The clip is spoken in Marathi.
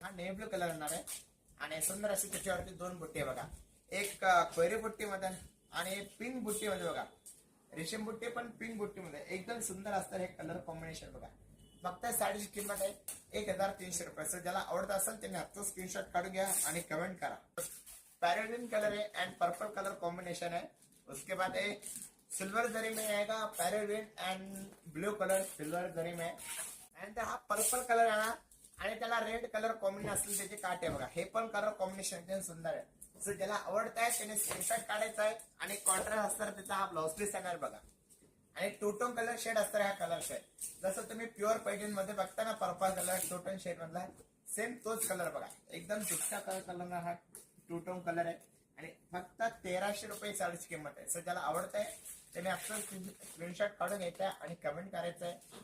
हा नेव्ही ब्लू कलर येणार आहे आणि सुंदर अशी त्याच्यावरती दोन बुट्टी आहे बघा. एक खैरी बुट्टी मध्ये आणि पिंक बुट्टी मध्ये बघा. रेशीम बुट्टी पण पिंक बुट्टी मध्ये एकदम सुंदर असतं हे कलर कॉम्बिनेशन बघा. फक्त साडीची किंमत आहे 1300 रुपये. ज्याला आवडत असेल त्यांनी हातचं स्क्रीनशॉट काढून घ्या आणि कमेंट करा. पैरेग्रीन कलर है एंड पर्पल कलर कॉम्बिनेशन है. उसके बाद एक सिल्वर जरी में आएगा पैरेग्रीन एंड ब्लू कलर सिल्वर जरी में. एंड हा पर्पल कलर आहे ना आणि त्याला रेड कलर कॉम्बिनेशन असलेले त्याचे काटे बघा. हे पण कलर कॉम्बिनेशन एकदम सुंदर आहे. सो ज्याला आवडत आहे त्याने स्क्रीनशॉट काढायचा आहे आणि कॉन्ट्रास्ट असणार त्याचा हा ब्लाउज पीस येणार बघा. आणि टू टोन कलर शेड असणार हा कलर शेड. जसं तुम्ही प्युअर पैठण मध्ये बघता ना purple colour two tone shade मधला सेम तोच कलर बघा. एकदम दुसरा कलर हा टू टोन कलर आहे आणि फक्त 1300 रुपये साडीची किंमत आहे. सो ज्याला आवडत आहे त्याने आपलं स्क्रीनशॉट काढून घ्यायचा आणि कमेंट करायचं आहे.